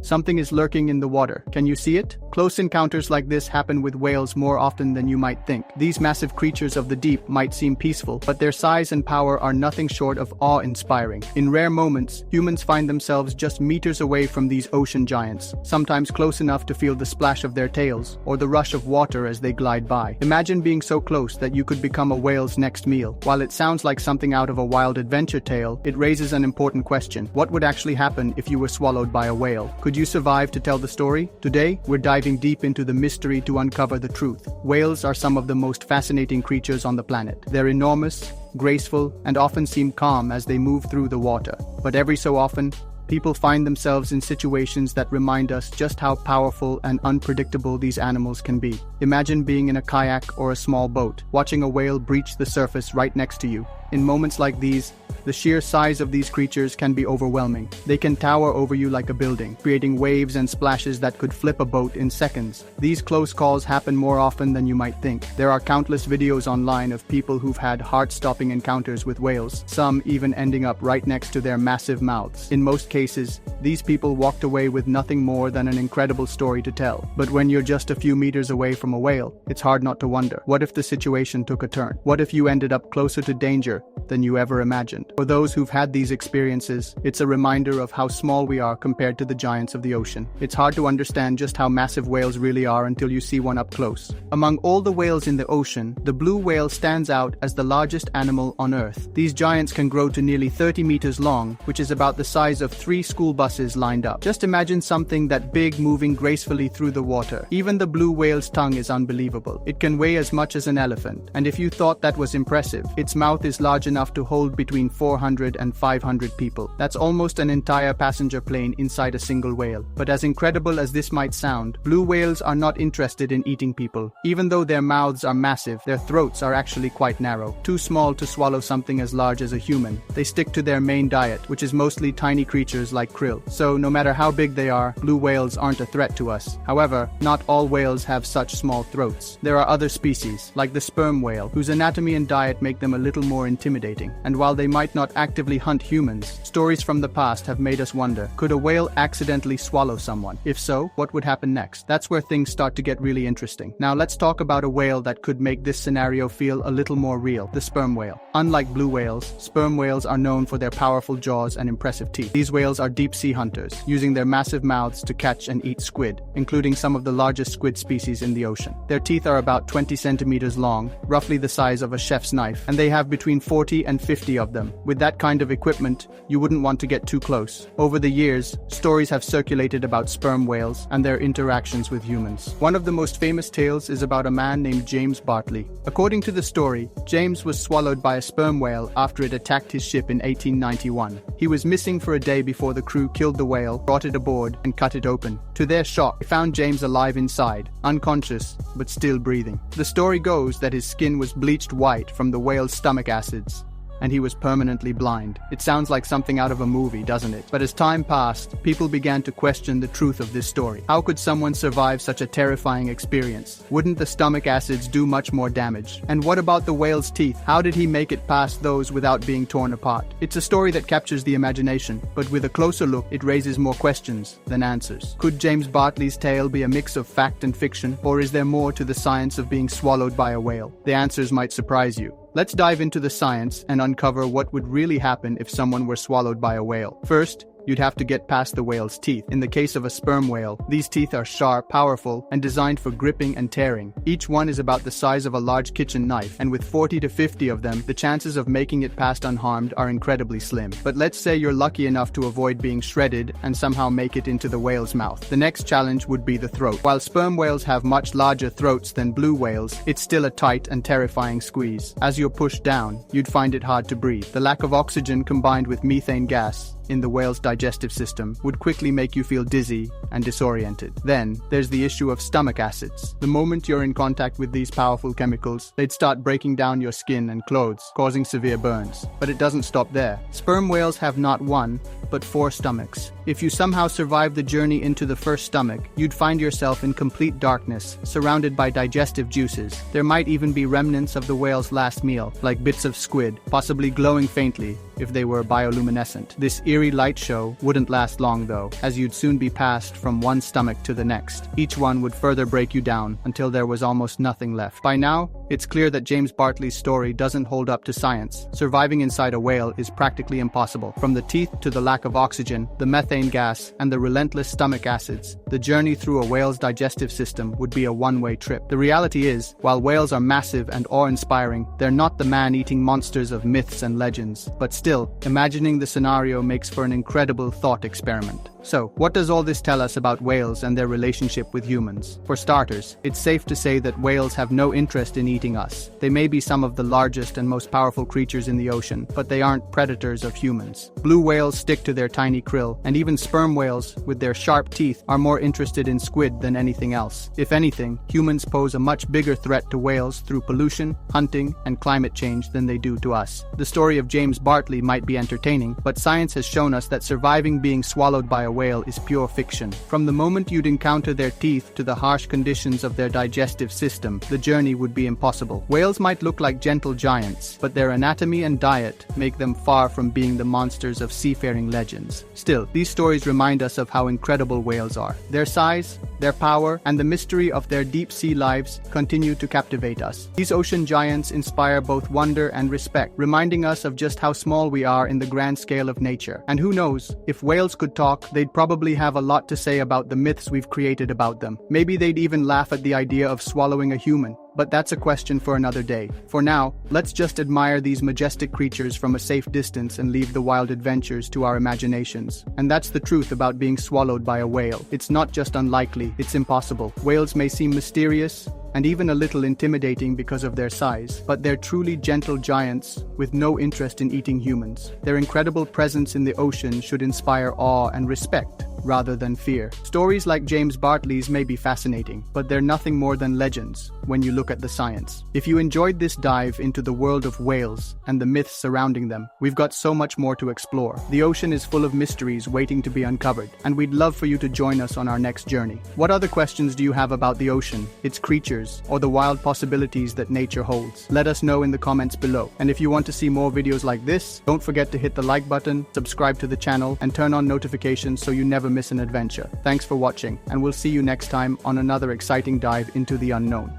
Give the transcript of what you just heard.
Something is lurking in the water. Can you see it? Close encounters like this happen with whales more often than you might think. These massive creatures of the deep might seem peaceful, but their size and power are nothing short of awe-inspiring. In rare moments, humans find themselves just meters away from these ocean giants, sometimes close enough to feel the splash of their tails or the rush of water as they glide by. Imagine being so close that you could become a whale's next meal. While it sounds like something out of a wild adventure tale, it raises an important question. What would actually happen if you were swallowed by a whale? Could you survive to tell the story? Today, we're diving deep into the mystery to uncover the truth. Whales are some of the most fascinating creatures on the planet. They're enormous, graceful, and often seem calm as they move through the water. But every so often, people find themselves in situations that remind us just how powerful and unpredictable these animals can be. Imagine being in a kayak or a small boat, watching a whale breach the surface right next to you. In moments like these, the sheer size of these creatures can be overwhelming. They can tower over you like a building, creating waves and splashes that could flip a boat in seconds. These close calls happen more often than you might think. There are countless videos online of people who've had heart-stopping encounters with whales, some even ending up right next to their massive mouths. In most cases, these people walked away with nothing more than an incredible story to tell. But when you're just a few meters away from a whale, it's hard not to wonder, what if the situation took a turn? What if you ended up closer to danger than you ever imagined? For those who've had these experiences, it's a reminder of how small we are compared to the giants of the ocean. It's hard to understand just how massive whales really are until you see one up close. Among all the whales in the ocean, the blue whale stands out as the largest animal on Earth. These giants can grow to nearly 30 meters long, which is about the size of 3 school buses lined up. Just imagine something that big moving gracefully through the water. Even the blue whale's tongue is unbelievable. It can weigh as much as an elephant. And if you thought that was impressive, its mouth is large enough to hold between 400 and 500 people. That's almost an entire passenger plane inside a single whale. But as incredible as this might sound, blue whales are not interested in eating people. Even though their mouths are massive, their throats are actually quite narrow, too small to swallow something as large as a human. They stick to their main diet, which is mostly tiny creatures like krill. So no matter how big they are, blue whales aren't a threat to us. However, not all whales have such small throats. There are other species, like the sperm whale, whose anatomy and diet make them a little more intimidating. And while they might not actively hunt humans, stories from the past have made us wonder, could a whale accidentally swallow someone? If so, what would happen next? That's where things start to get really interesting. Now let's talk about a whale that could make this scenario feel a little more real, the sperm whale. Unlike blue whales, sperm whales are known for their powerful jaws and impressive teeth. These whales are deep-sea hunters, using their massive mouths to catch and eat squid, including some of the largest squid species in the ocean. Their teeth are about 20 centimeters long, roughly the size of a chef's knife, and they have between 40 and 50 of them. With that kind of equipment, you wouldn't want to get too close. Over the years, stories have circulated about sperm whales and their interactions with humans. One of the most famous tales is about a man named James Bartley. According to the story, James was swallowed by a sperm whale after it attacked his ship in 1891. He was missing for a day before the crew killed the whale, brought it aboard, and cut it open. To their shock, they found James alive inside, unconscious, but still breathing. The story goes that his skin was bleached white from the whale's stomach acids, and he was permanently blind. It sounds like something out of a movie, doesn't it? But as time passed, people began to question the truth of this story. How could someone survive such a terrifying experience? Wouldn't the stomach acids do much more damage? And what about the whale's teeth? How did he make it past those without being torn apart? It's a story that captures the imagination, but with a closer look, it raises more questions than answers. Could James Bartley's tale be a mix of fact and fiction, or is there more to the science of being swallowed by a whale? The answers might surprise you. Let's dive into the science and uncover what would really happen if someone were swallowed by a whale. First, you'd have to get past the whale's teeth. In the case of a sperm whale, these teeth are sharp, powerful, and designed for gripping and tearing. Each one is about the size of a large kitchen knife, and with 40 to 50 of them, the chances of making it past unharmed are incredibly slim. But let's say you're lucky enough to avoid being shredded and somehow make it into the whale's mouth. The next challenge would be the throat. While sperm whales have much larger throats than blue whales, it's still a tight and terrifying squeeze. As you're pushed down, you'd find it hard to breathe. The lack of oxygen combined with methane gas in the whale's digestive system would quickly make you feel dizzy and disoriented. Then, there's the issue of stomach acids. The moment you're in contact with these powerful chemicals, they'd start breaking down your skin and clothes, causing severe burns. But it doesn't stop there. Sperm whales have not one, but 4 stomachs. If you somehow survived the journey into the first stomach, you'd find yourself in complete darkness, surrounded by digestive juices. There might even be remnants of the whale's last meal, like bits of squid, possibly glowing faintly if they were bioluminescent. This eerie light show wouldn't last long though, as you'd soon be passed from one stomach to the next. Each one would further break you down until there was almost nothing left. By now, it's clear that James Bartley's story doesn't hold up to science. Surviving inside a whale is practically impossible. From the teeth to the lack of oxygen, the methane gas, and the relentless stomach acids, the journey through a whale's digestive system would be a one-way trip. The reality is, while whales are massive and awe-inspiring, they're not the man-eating monsters of myths and legends. But still, imagining the scenario makes for an incredible thought experiment. So, what does all this tell us about whales and their relationship with humans? For starters, it's safe to say that whales have no interest in eating us. They may be some of the largest and most powerful creatures in the ocean, but they aren't predators of humans. Blue whales stick to their tiny krill, and even sperm whales, with their sharp teeth, are more interested in squid than anything else. If anything, humans pose a much bigger threat to whales through pollution, hunting, and climate change than they do to us. The story of James Bartley might be entertaining, but science has shown us that surviving being swallowed by a whale is pure fiction. From the moment you'd encounter their teeth to the harsh conditions of their digestive system, the journey would be impossible. Whales might look like gentle giants, but their anatomy and diet make them far from being the monsters of seafaring legends. Still, these stories remind us of how incredible whales are. Their size, their power, and the mystery of their deep-sea lives continue to captivate us. These ocean giants inspire both wonder and respect, reminding us of just how small we are in the grand scale of nature. And who knows, if whales could talk, they'd probably have a lot to say about the myths we've created about them. Maybe they'd even laugh at the idea of swallowing a human. But that's a question for another day. For now, let's just admire these majestic creatures from a safe distance and leave the wild adventures to our imaginations. And that's the truth about being swallowed by a whale. It's not just unlikely, it's impossible. Whales may seem mysterious and even a little intimidating because of their size, but they're truly gentle giants with no interest in eating humans. Their incredible presence in the ocean should inspire awe and respect rather than fear. Stories like James Bartley's may be fascinating, but they're nothing more than legends when you look at the science. If you enjoyed this dive into the world of whales and the myths surrounding them, we've got so much more to explore. The ocean is full of mysteries waiting to be uncovered, and we'd love for you to join us on our next journey. What other questions do you have about the ocean, its creatures, or the wild possibilities that nature holds? Let us know in the comments below. And if you want to see more videos like this, don't forget to hit the like button, subscribe to the channel, and turn on notifications so you never miss an adventure. Thanks for watching, and we'll see you next time on another exciting dive into the unknown.